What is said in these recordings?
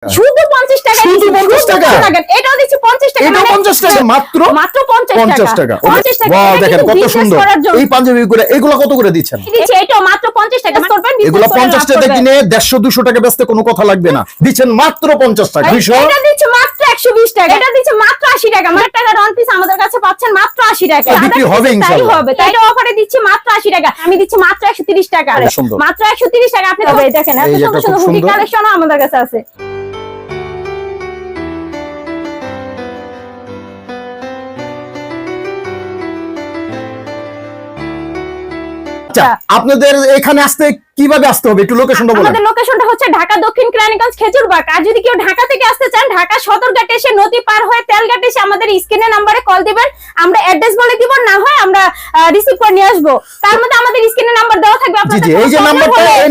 শুধু 50 টাকা শুধু 50 টাকা এটাও দিচ্ছি 50 টাকা এটাও 50 টাকা মাত্র 50 টাকা 50 টাকা ওয়াও দেখেন কত সুন্দর এই পাঞ্জাবিগুলো এগুলো কত করে দিচ্ছেন দিচ্ছি এটাও মাত্র 50 টাকা করবেন এগুলো 50 টাকা কিনে 150 200 টাকা বেচতে কোনো কথা লাগবে না দিচ্ছেন মাত্র 50 টাকা 200 এটা দিচ্ছি মাত্র 120 টাকা এটা দিচ্ছি মাত্র 80 টাকা মানে টাকা রন পিস আমাদের কাছে পাচ্ছেন মাত্র 80 টাকা বিক্রি হবে ইনশাআল্লাহ হবে তাই এটা অফারে দিচ্ছি মাত্র 80 টাকা আমি দিচ্ছি মাত্র 130 টাকা মাত্র 130 টাকা আপনি তবে দেখেন এত সুন্দর হুডি কালেকশন আমাদের কাছে আছে আপনাদের এখানে আসতে কিভাবে আসতে হবে একটু লোকেশনটা বলেন আমাদের লোকেশনটা হচ্ছে ঢাকা দক্ষিণ কেরানীগঞ্জ খেজুরবাগ আর যদি কেউ ঢাকা থেকে আসতে চান ঢাকা সদরঘাট এসে নদী পার হয়ে তেলঘাট এসে আমাদের স্ক্রিনে নম্বরে কল দিবেন আমরা অ্যাড্রেস বলে দিব না হয় আমরা রিসিভ করে নিয়ে আসব তার মধ্যে আমাদের স্ক্রিনে নাম্বার দেওয়া থাকবে আপনাদের জি এই যে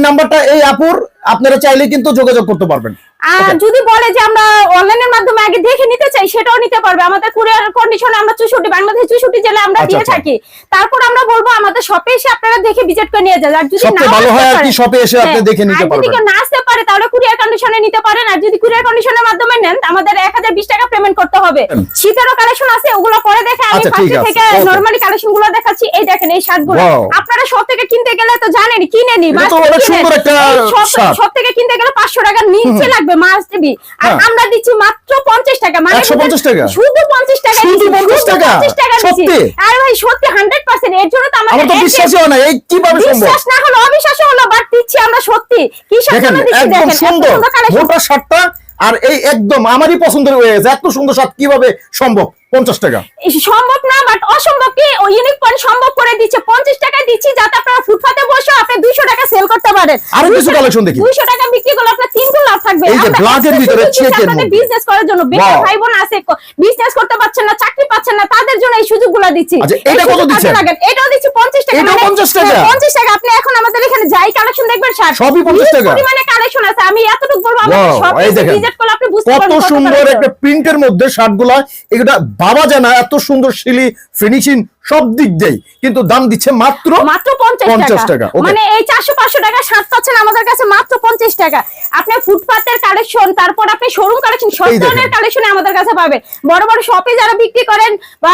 নাম্বারটা এই আপুর আপনারা চাইলে কিন্তু যোগাযোগ করতে পারবেন আর যদি বলে যে আমরা অনলাইনের মাধ্যমে আগে দেখে নিতে চাই সেটাও নিতে পারবে আমাদের কুরিয়ার কন্ডিশনে আমরা 64 বাংলাদেশ 64 জেলায় আমরা দিয়ে থাকি তারপর আমরা বলবো আমাদের শপে এসে আপনারা দেখে ভিজিট করে নিয়ে যান আর যদি সবচেয়ে ভালো হয় আর কি শপে এসে আপনি দেখে নিতে পারবেন যদি কেউ না আসতে পারে তাহলে কুরিয়ার কন্ডিশনে নিতে পারেন আর যদি কুরিয়ার কন্ডিশনের মাধ্যমে নেন আমাদের 1020 টাকা পেমেন্ট করতে হবে শীতেরও কালেকশন আছে ওগুলো পরে দেখে আমি ফার্স্ট থেকে নরমালি কালেকশনগুলো দেখাচ্ছি এই দেখেন এই শার্টগুলো আপনারা শপ থেকে কিনতে গেলে তো জানেন কিনে নি এটা তো অনেক সুন্দর একটা শার্ট শপ থেকে কিনতে গেলে 500 টাকা নিচে লাগবে মাস্ট বি আর আমরা দিচ্ছি মাত্র 50 টাকা মানে 150 টাকা শুধু 50 টাকা শুধু 50 টাকা দিচ্ছি আর ভাই সত্যি 100% এর জন্য তো আমার তো বিশ্বাসই হয় না এই কিভাবে সম্ভব বিশ্বাস না হলো অবিশ্বাস হলো বাট দিচ্ছি আমরা সত্যি কি দেখেন একদম সুন্দর মোটা শার্টটা আর এই একদম আমারই পছন্দের হয়ে গেছে এত সুন্দর শার্ট কিভাবে সম্ভব 50 টাকা সম্ভব না বাট অসম্ভব কি ও ইউনিক পয়েন্ট সম্ভব করে দিচ্ছে 50 টাকা দিচ্ছি যাতে আপনারা ফুটপাতে বসে আপনি 200 টাকা সেল করতে পারেন আর কিছু কালেকশন দেখি 200 টাকা বিক্রি করলে আপনার 3 গুণ লাভ থাকবে এই যে ব্ল্যাকের ভিতরে চেকের মধ্যে বিজনেস করার জন্য বেকার ভাই বোন আছে বিজনেস করতে পারছেন না চাকরি পাচ্ছেন না তাদের জন্য এই সুযোগগুলো দিচ্ছি আচ্ছা এটা কত দিচ্ছেন এটাও দিচ্ছি 50 টাকা এটাও 50 টাকা 50 টাকা আপনি এখন আমাদের এখানে যাই কালেকশন দেখবেন শার্ট সবই 50 টাকা মানে কালেকশন আছে আমি এতটুকু বলবো আমাদের শপে ভিজিট করলে আপনি বুঝতে পারবেন কত সুন্দর একটা প্রিন্টের মধ্যে শার্টগুলো এটা বাবা জানা এত সুন্দর শিলি ফিনিশিং সব দিক দেই কিন্তু দাম দিচ্ছে মাত্র 50 টাকা মানে এই 400 500 টাকা শার্ট পাচ্ছেন আমাদের কাছে মাত্র 50 টাকা আপনি ফুটপাতের কালেকশন তারপর আপনি শোরুম কালেকশন সব ধরনের কালেকশন আমাদের কাছে পাবেন বড় বড় শপে যারা বিক্রি করেন বা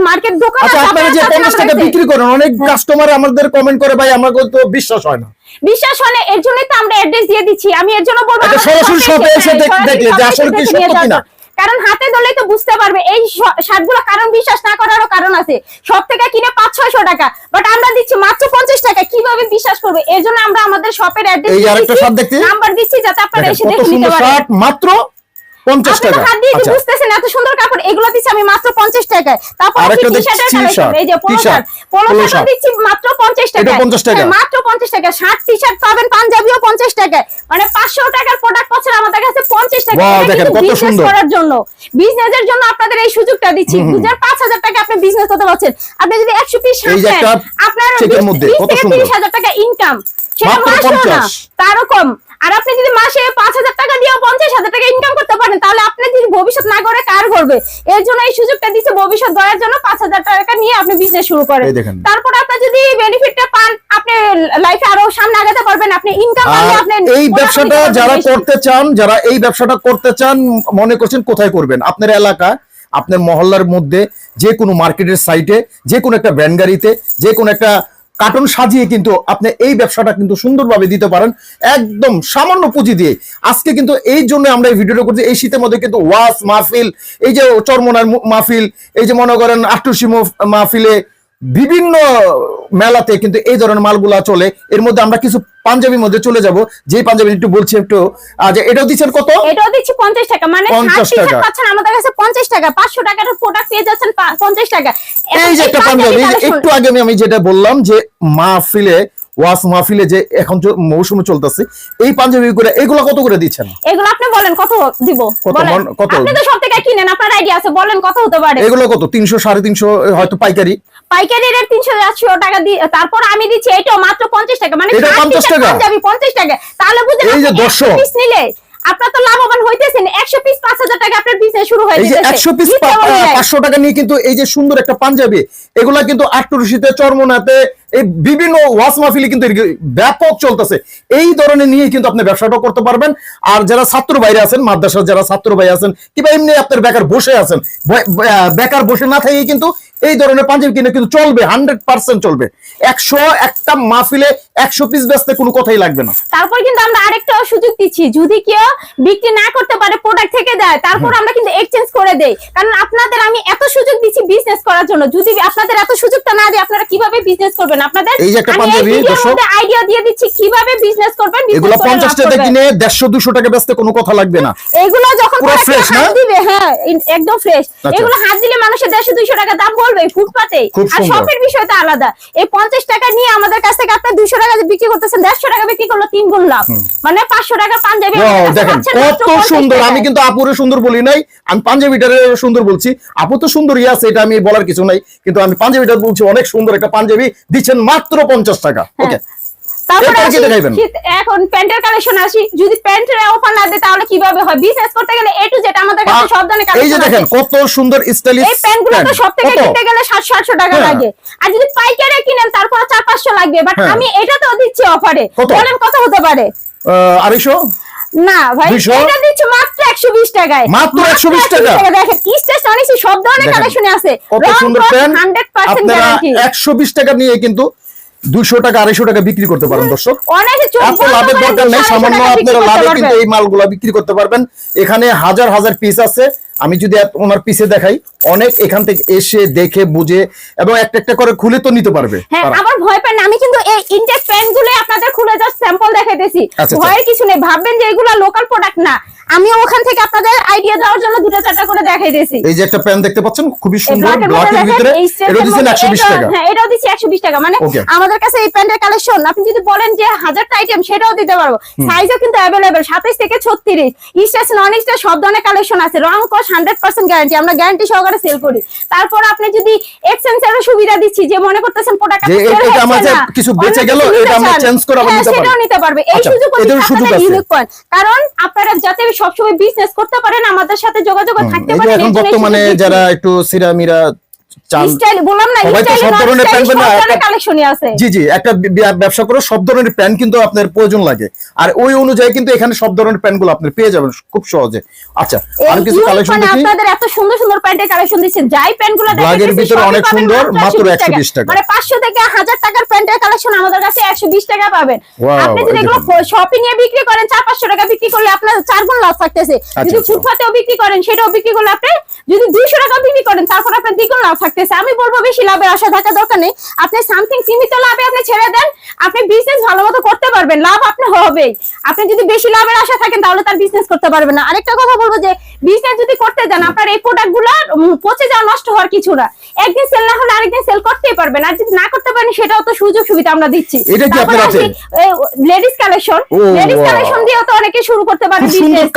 মার্কেট দোকানে আচ্ছা আপনারা যে 50 টাকা বিক্রি করেন অনেক কাস্টমার আমাদের কমেন্ট করে ভাই আমাকে তো বিশ্বাস হয় না বিশ্বাস হয় না এর জন্যই তো আমরা অ্যাড্রেস দিয়ে দিচ্ছি আমি এর জন্য বলবো সরাসরি শপে এসে দেখলে যে আসলে কি সত্য কিনা কারণ হাতে ধরলেই তো বুঝতে পারবে এই শার্টগুলো কারণ বিশ্বাস না করারও কারণ আছে সব থেকে কিনে 500-600 টাকা বাট আমরা দিচ্ছি মাত্র 50 টাকা কিভাবে বিশ্বাস করবে এর জন্য আমরা আমাদের শপের অ্যাড্রেস এই আরেকটা শার্ট দেখতে নাম্বার দিচ্ছি যাতে আপনারা এসে দেখে নিতে পারেন শার্ট মাত্র 50 টাকা হাত দিয়ে বুঝতেছেন এত সুন্দর কাপড় এগুলো দিচ্ছি আমি মাত্র 50 টাকায় তারপর টি-শার্টের কালেকশন এই যে পোলো শার্ট দিচ্ছি মাত্র 50 টাকা এটা 50 টাকা মাত্র 50 টাকা শার্ট টি-শার্ট পাবেন পাঞ্জাবিও 50 টাকায় মানে 500 টাকার প্রোডাক্ট পাচ্ছেন আমাদের কাছে 50 টাকা ওয়াও দেখেন কত সুন্দর করার জন্য বিজনেসের জন্য আপনাদের এই সুযোগটা দিচ্ছি 5000 টাকা আপনি বিজনেস করতে পারছেন আপনি যদি 100 পিস শার্ট নেন আপনার 30,000 টাকা ইনকাম সেটা মাসে না তারও কম আর আপনি যদি মাসে 5000 টাকা দিয়েও 50,000 টাকা ইনকাম করতে পারেন তাহলে আপনি যদি ভবিষ্যৎ না করে কার করবে এর জন্য এই সুযোগটা দিচ্ছে ভবিষ্যৎ গড়ার জন্য 5000 টাকা নিয়ে আপনি বিজনেস শুরু করেন তারপর আপনি যদি বেনিফিটটা পান আপনি লাইফে আরো সামনে আগাতে পারবেন আপনি ইনকাম করলে আপনি এই ব্যবসাটা যারা করতে চান যারা এই ব্যবসাটা করতে চান মনে করছেন কোথায় করবেন আপনার এলাকা আপনার মহল্লার মধ্যে যে কোনো মার্কেটের সাইটে যে কোনো একটা ভ্যান গাড়িতে যে কোনো একটা কার্টন সাজিয়ে কিন্তু আপনি এই ব্যবসাটা কিন্তু সুন্দরভাবে দিতে পারেন একদম সামান্য পুঁজি দিয়ে আজকে কিন্তু এই জন্য আমরা এই ভিডিওটা করছি এই শীতের মধ্যে কিন্তু ওয়াস মাহফিল এই যে চরমনার মাহফিল এই যে মনে করেন আটুসি মাহফিলে বিভিন্ন মেলাতে কিন্তু এই ধরনের মালগুলা চলে এর মধ্যে আমরা কিছু পাঞ্জাবির মধ্যে চলে যাব যে পাঞ্জাবি একটু বলছি একটু আচ্ছা এটাও দিচ্ছেন কত এটাও দিচ্ছি 50 টাকা মানে 50 টাকা পাচ্ছেন আমাদের কাছে 50 টাকা 500 টাকার প্রোডাক্ট পেয়ে যাচ্ছেন 50 টাকা এই যে একটা পাঞ্জাবি একটু আগে আমি যেটা বললাম যে মাহফিলে ওয়াস মাহফিলে যে এখন মৌসুম চলতেছে এই পাঞ্জাবিগুলো এগুলো কত করে দিচ্ছেন এগুলো আপনি বলেন কত দিব বলেন আপনি তো সব থেকে কিনেন আপনার আইডিয়া আছে বলেন কত হতে পারে এগুলো কত 300 350 হয়তো পাইকারি রেট 300 টাকা দিয়ে তারপর আমি দিচ্ছি এটাও মাত্র 50 টাকা মানে এটা 50 টাকা পাঞ্জাবি 50 টাকা তাহলে বুঝেন এই যে 100 পিস নিলে আপনারা তো লাভবান হইতেছেন 100 পিস 5000 টাকা আপনার বিজনেস শুরু হয়ে যাচ্ছে এই যে 100 পিস 500 টাকা নিয়ে কিন্তু এই যে সুন্দর একটা পাঞ্জাবি এগুলা কিন্তু আটটুসিতে চরমনাতে এই বিভিন্ন ওয়াজ মাহফিলে কিন্তু ব্যাপক চলতেছে। এই ধরনের নিয়ে কিন্তু আপনি ব্যবসাটা করতে পারবেন। আর যারা ছাত্র ভাইরা আছেন, মাদ্রাসার যারা ছাত্র ভাই আছেন, কিংবা এমনি আপনার বেকার বসে আছেন, বেকার বসে না থেকে কিন্তু এই ধরনের পাঞ্জাবি কিনে কিন্তু চলবে, 100% চলবে। 101টা মাহফিলে 100 পিস বেচতে কোনো কথাই লাগবে না। তারপর কিন্তু আমরা আরেকটা সুযোগ দিচ্ছি, যদি কেউ বিক্রি না করতে পারে প্রোডাক্ট থেকে দেয়, তারপর আমরা কিন্তু এক্সচেঞ্জ করে দেই। কারণ আপনাদের আমি এত সুযোগ দিচ্ছি বিজনেস করার জন্য, যদি আপনাদের এত সুযোগটা না দিই আপনারা কিভাবে বিজনেস করবেন? আপনাদের এই যে একটা পাঞ্জাবি দর্শক আইডিয়া দিয়ে দিচ্ছি কিভাবে বিজনেস করবেন। এগুলো 50 টাকা কিনে 150-200 টাকা বেচতে কোনো কথা লাগবে না। এগুলো যখন ফ্রেশ না দিবে, হ্যাঁ একদম ফ্রেশ। এগুলো হাত দিলে মানুষের 150-200 টাকা দাম বলবে ফুটপাতে। আর শপের বিষয়টা আলাদা। এই 50 টাকা নিয়ে আমাদের কাছ থেকে আপনি 200 টাকা বিক্রি করতেছেন, 150 টাকা বিক্রি করলে 3 গুণ লাভ। মানে 500 টাকা পাঞ্জাবি। দেখেন কত সুন্দর। আমি কিন্তু আপুরে সুন্দর বলি নাই, আমি পাঞ্জাবিটারে সুন্দর বলছি। আপু তো সুন্দরই আছে, এটা আমি বলার কিছু নাই, কিন্তু আমি পাঞ্জাবিটা বলছি অনেক সুন্দর একটা পাঞ্জাবি দিচ্ছেন মাত্র 50 টাকা। ওকে, এখন প্যান্টের কালেকশন আসি। যদি প্যান্টের অফার না দেয় তাহলে কিভাবে হয়? বিজনেস করতে গেলে এ টু জেড আমাদের কাছে সব ধরনের কালেকশন আছে। এই যে দেখেন কত সুন্দর স্টাইলিশ এই প্যান্টগুলো তো সব থেকে কিনতে গেলে 700-800 টাকা লাগে। আর যদি পাইকারি কিনেন তারপর 400-500 লাগবে। বাট আমি এটাতেও দিচ্ছি অফারে। বলেন কত হতে পারে? 250 না ভাই, এটা দিচ্ছি মাত্র 120 টাকায়। মাত্র 120 টাকা। দেখেন স্টেজ অনেক সব ধরনের কালেকশন আছে। কত সুন্দর প্যান্ট 100% গ্যারান্টি। 120 টাকা নিয়ে কিন্তু 200 টাকা 250 টাকা বিক্রি করতে পারেন দর্শক। এত লাভের দরকার নেই, সামান্য আপনারা লাভে কিন্তু এই মালগুলা বিক্রি করতে পারবেন। এখানে হাজার হাজার পিস আছে। আমি যদি ওনার পিছে দেখাই, অনেক এখান থেকে এসে দেখে বুঝে এবং একটা একটা করে খুলে তো নিতে পারবে। হ্যাঁ, আবার ভয় পান না, আমি কিন্তু এই ইনটেক প্যান্ট গুলো আপনাদের খুলে জাস্ট স্যাম্পল দেখাইতেছি। ভয়ের কিছু নেই, ভাববেন যে এগুলা লোকাল প্রোডাক্ট না। আমি ওখান থেকে আপনাদের আইডিয়া দেওয়ার জন্য 2-4টা করে দেখাইতেছি। এই যে একটা প্যান্ট দেখতে পাচ্ছেন খুবই সুন্দর, ব্ল্যাকের ভিতরে, এটা দিচ্ছেন 120 টাকা। হ্যাঁ, এটাও দিচ্ছি 120 টাকা। মানে আমাদের কাছে এই প্যান্টের কালেকশন আপনি যদি বলেন যে 1000টা আইটেম, সেটাও দিতে পারবো। সাইজও কিন্তু अवेलेबल 27 থেকে 36। স্টেজ নন স্টেজ সব ধরনের কালেকশন আছে। রং কস 100% গ্যারান্টি, আমরা গ্যারান্টি সহকারে সেল করি। তারপর আপনি যদি এক্সচেঞ্জের সুবিধা দিচ্ছি, যে মনে করতেছেন প্রোডাক্ট যে এটা আমাদের কিছু বেঁচে গেল, এটা আমরা চেঞ্জ করে আবার নিতে পারবো, সেটাও নিতে পারবে। এই সুযোগ আছে ইউনিক পয়েন্ট। কারণ আপনারা যাতে সবসময় বিজনেস করতে পারেন, আমাদের সাথে যোগাযোগ থাকতে পারেন। এখন বর্তমানে যারা একটু সিরামিরা স্টাইল বললাম না, সব ধরনের প্যান্ট কালেকশনই আছে। জি জি, একটা ব্যবসা করে সব ধরনের প্যান্ট কিন্তু আপনার প্রয়োজন লাগে। আর ওই অনুযায়ী কিন্তু এখানে সব ধরনের প্যান্টগুলো আপনি পেয়ে যাবেন খুব সহজে। আচ্ছা, আর কিছু কালেকশন দেখি। আপনাদের এত সুন্দর সুন্দর প্যান্টের কালেকশন দিচ্ছেন, যাই প্যান্টগুলো দেখেন ব্ল্যাকের ভিতরে অনেক সুন্দর, মাত্র 120 টাকা। মানে 500 থেকে 1000 টাকার প্যান্টের কালেকশন আমাদের কাছে 120 টাকা পাবেন। আপনি যদি এগুলো শপিং এ বিক্রি করেন 400-500 টাকা বিক্রি করলে আপনার 4 গুণ লাভ থাকতেছে। যদি ফুটপাতেও বিক্রি করেন সেটাও বিক্রি করলে আপনি যদি 200 টাকা বিক্রি করেন তারপর আপনার দ্বিগুণ লাভ থাকতেছে। আমি বলবো বেশি লাভের আশা থাকা দরকার নেই। আপনি সামথিং সীমিত লাভে আপনি ছেড়ে দেন, আপনি বিজনেস ভালোমতো করতে পারবেন, লাভ আপনি হবেই। আপনি যদি বেশি লাভের আশা থাকেন তাহলে তার বিজনেস করতে পারবেন না। আরেকটা কথা বলবো যে বিজনেস যদি করতে যান, আপনার এই প্রোডাক্টগুলো পচে যাওয়া, নষ্ট হওয়ার কিছু না। একদিন সেল না হলে আরেকদিন সেল করতেই পারবেন। আর যদি না করতে পারেন সেটাও তো সুযোগ সুবিধা আমরা দিচ্ছি। এটা কি আপনার আছে? লেডিস কালেকশন, লেডিস কালেকশন দিয়েও তো অনেকে শুরু করতে পারে বিজনেস।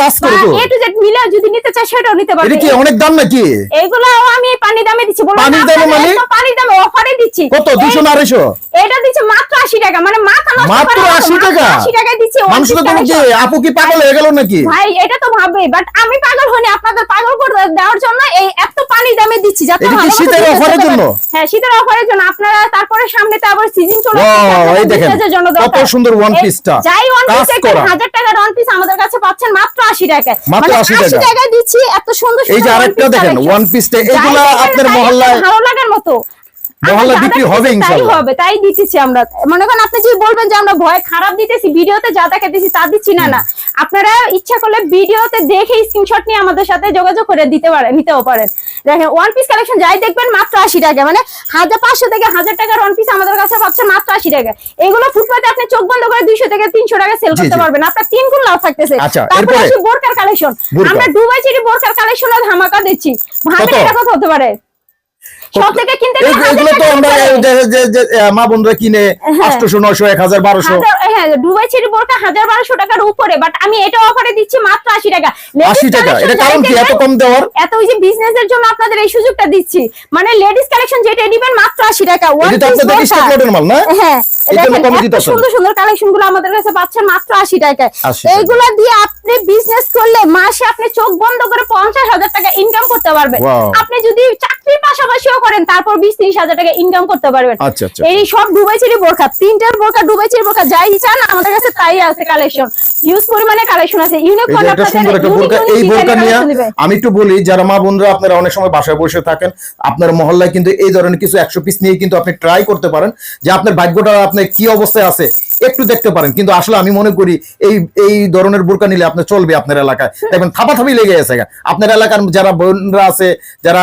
এ টু জেড মিলে যদি নিতে চায় সেটাও নিতে পারবে। এটা কি অনেক দাম নাকি? এগুলো আমি পানি দামে দিচ্ছি। বলুন পানি দামে মানে পানি দামে অফারে দিচ্ছি। কত? 200 না 250? এটা দিচ্ছি মাত্র 80 টাকা। মানে মাথা নষ্ট করে মাত্র 80 টাকা। 80 টাকায় দিচ্ছি। মানুষ তো কি আপু কি পাগল হয়ে গেল নাকি? ভাই এটা তো ভাবে, বাট আমি পাগল হইনি, আপনাদের পাগল করে দেওয়ার জন্য এই এত পানি দামে দিচ্ছি যাতে এটা কি শীতের অফারের জন্য? হ্যাঁ, শীতের অফারের জন্য। আপনারা তারপরে সামনে তো আবার সিজন চলে আসছে, এই দেখেন কত সুন্দর ওয়ান পিসটা। যাই ওয়ান পিস 1000 টাকার ওয়ান পিস আমাদের কাছে পাচ্ছেন মাত্র 80 টাকায়। মাত্র 80 টাকায় দিচ্ছি এত সুন্দর সুন্দর। এই যে আরেকটা দেখেন ওয়ান পিসটা, এগুলা আপনার মহল্লায় ভালো লাগার মতো মহল্লা বিক্রি হবে ইনশাআল্লাহ। তাই দিতেছি আমরা। মনে করেন আপনি যদি বলবেন যে আমরা ভয় খারাপ দিতেছি, ভিডিওতে যা দেখাতেছি তা দিচ্ছি, না না, আপনারা ইচ্ছা করলে ভিডিওতে দেখে স্ক্রিনশট নিয়ে আমাদের সাথে যোগাযোগ করে নিতেও পারেন। দেখেন ওয়ান পিস কালেকশন যাই দেখবেন মাত্র 80 টাকা। মানে 1500 থেকে 1000 টাকার ওয়ান পিস আমাদের কাছে পাচ্ছেন মাত্র 80 টাকা। এগুলো ফুটপাতে আপনি চোখ বন্ধ করে 200 থেকে 300 টাকা সেল করতে পারবেন, আপনার 3 গুণ লাভ থাকতেছে। তারপরে আসি বোরকার কালেকশন। আমরা দুবাই চেরি বোরকার কালেকশনও ধামাকা দিচ্ছি। ভাবেন এটা কত হতে পারে? সব থেকে কিনতে এগুলো তো আমরা মা বন্ধুরা কিনে 800, 900, 1000, 1200। হ্যাঁ, দুবাই চেরি বোরকা 1000-1200 টাকার উপরে। বাট আমি এটা অফারে দিচ্ছি মাত্র 80 টাকা। 80 টাকা, এটা কারণ কি এত কম দেওয়ার? এত ওই যে বিজনেসের জন্য আপনাদের এই সুযোগটা দিচ্ছি। মানে লেডিস কালেকশন যেটা দিবেন মাত্র 80 টাকা। এটা আপনাদের স্টক লটের মাল না? হ্যাঁ, এটা সুন্দর সুন্দর কালেকশন গুলো আমাদের কাছে পাচ্ছেন মাত্র 80 টাকায়। এইগুলা দিয়ে আপনি বিজনেস করলে মাসে আপনি চোখ বন্ধ করে 50,000 টাকা ইনকাম করতে পারবেন। আপনি যদি চাকরির পাশাপাশিও করেন তারপর 20-30 হাজার টাকা ইনকাম করতে পারবেন। আচ্ছা আচ্ছা, এই সব দুবাই চেরি বোরকা, প্রিন্টের বোরকা, দুবাই চেরি বোরকা যাই চান আমাদের কাছে তাই আছে কালেকশন, হিউজ পরিমাণে কালেকশন আছে। ইউনিক এই যে একটা সুন্দর একটা বোরকা, এই বোরকা নিয়ে আমি একটু বলি, যারা মা বোনরা আপনারা অনেক সময় বাসায় বসে থাকেন, আপনার মহল্লায় কিন্তু এই ধরনের কিছু 100 পিস নিয়ে কিন্তু আপনি ট্রাই করতে পারেন যে আপনার ভাগ্যটা আপনি কি অবস্থায় আছে একটু দেখতে পারেন। কিন্তু আসলে আমি মনে করি এই ধরনের বোরকা নিলে আপনি চলবে আপনার এলাকায়, দেখবেন থাপাথাপি লেগে গেছে। আপনার এলাকার যারা বোনরা আছে, যারা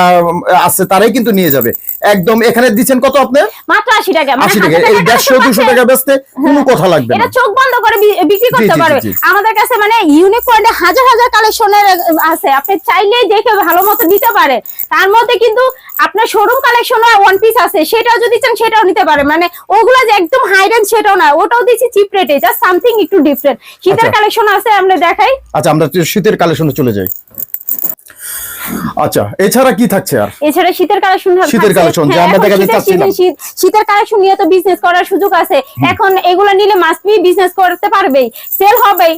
আছে তারাই কিন্তু নিয়ে যাবে একদম। এখানে দিচ্ছেন কত আপনি? মাত্র 80 টাকা। 80 টাকা। এই 150-200 টাকা বেচতে কোনো কথা লাগবে না, এটা চোখ বন্ধ করে বিক্রি করতে পারবে। আমাদের কাছে মানে ইউনিক পয়েন্টে হাজার হাজার কালেকশনের আছে, আপনি চাইলেই দেখে ভালো মতো নিতে পারে। তার মধ্যে কিন্তু আপনার শোরুম কালেকশন ওয়ান পিস আছে, সেটাও যদি চান সেটাও নিতে পারে। মানে ওগুলা যে একদম হাই রেঞ্জ সেটাও না, ওটাও দিচ্ছি চিপ রেটে, জাস্ট সামথিং একটু ডিফারেন্ট। শীতের কালেকশন আছে, আমরা দেখাই। আচ্ছা, আমরা শীতের কালেকশনে চলে যাই। আচ্ছা, এছাড়া কি থাকছে? আর এছাড়া শীতের কালেকশন, শীতের কালেকশন যে আমরা দেখা যাচ্ছে শীতের কালেকশন নিয়ে তো বিজনেস করার সুযোগ আছে। এখন এগুলা নিলে মাস্ট বি বিজনেস করতে পারবেই, সেল হবেই।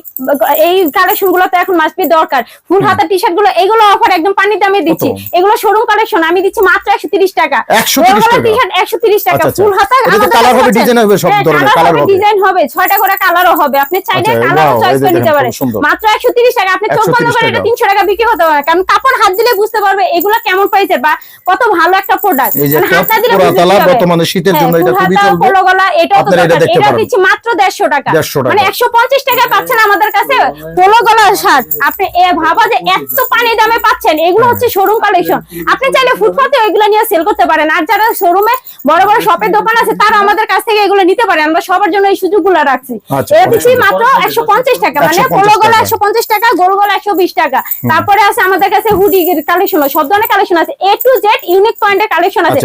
এই কালেকশন গুলো তো এখন মাস্ট বি দরকার। ফুল হাতা টি শার্ট গুলো এগুলো অফার একদম পানির দামে দিচ্ছি। এগুলো শোরুম কালেকশন আমি দিচ্ছি মাত্র 130 টাকা। 130 টাকা টি শার্ট 130 টাকা। ফুল হাতা এটা কালার হবে, ডিজাইন হবে, সব ধরনের কালার হবে, ডিজাইন হবে, 6টা করে কালারও হবে। আপনি চাইলে কালারও চয়েস করে নিতে পারেন। মাত্র 130 টাকা। আপনি চোখ বন্ধ করে এটা 300 টাকা বিক্রি হতে পারে, কারণ কাপড় হাত দিলে বুঝতে পারবে এগুলো কেমন প্রাইসের বা কত ভালো একটা প্রোডাক্ট। মানে হাতটা দিলে বুঝতে পারবে। বর্তমানে শীতের জন্য এটা খুবই চলবে। পোলো গলা এটাও তো এটা দিচ্ছি মাত্র 150 টাকা। মানে 150 টাকা পাচ্ছেন আমাদের কাছে পোলো গলা শার্ট। আপনি ভাবা যে এত পানি দামে পাচ্ছেন, এগুলো হচ্ছে শোরুম কালেকশন। আপনি চাইলে ফুটপাতে ওইগুলো নিয়ে সেল করতে পারেন। আর যারা শোরুমে বড় বড় শপের দোকান আছে তারা আমাদের কাছ থেকে এগুলো নিতে পারে। আমরা সবার জন্য এই সুযোগগুলো রাখছি। এটা দিচ্ছি মাত্র 150 টাকা। মানে পোলো গলা 150 টাকা, গোল গলা 120 টাকা। তারপরে আছে আমাদের কাছে হুডি কালেকশন, সব ধরনের কালেকশন আছে, এ টু জেড ইউনিক পয়েন্টের কালেকশন আছে।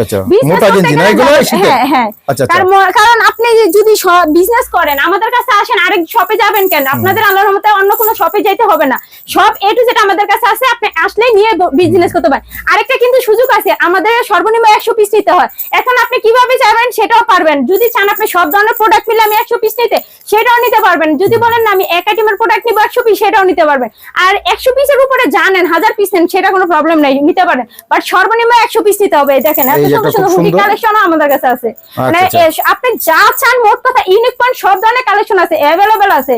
মোটা গেঞ্জি না এগুলো? হ্যাঁ, কারণ আপনি যদি বিজনেস করেন আমাদের কাছে আসেন, আরেক শপে যাবেন কেন? আপনাদের আল্লাহর রহমতে অন্য কোনো শপে যেতে হবে না, সব এ টু জেড আমাদের কাছে আছে। আপনি আসলেই নিয়ে বিজনেস করতে পারেন। আরেকটা কিন্তু সুযোগ আছে, আমাদের সর্বনিম্ন 100 পিস নিতে হয়। এখন আপনি কিভাবে যাবেন সেটাও পারবেন। যদি চান আপনি সব ধরনের প্রোডাক্ট মিলে আমি 100 পিস নিতে, সেটাও নিতে পারবেন। যদি বলেন না আমি এক আইটেমের প্রোডাক্ট নিব 100 পিস, সেটাও নিতে পারবেন। আর 100 পিসের উপরে জানেন 1000 পিস নেন, সেটা কোনো প্রবলেম নাই, নিতে পারেন। বাট সর্বনিম্ন 100 পিস নিতে হবে। দেখেন এত সুন্দর সুন্দর হুডি কালেকশনও আমাদের কাছে আছে। মানে আপনি যা চান, মোট কথা ইউনিক পয়েন্ট সব ধরনের কালেকশন আছে, অ্যাভেলেবেল আছে।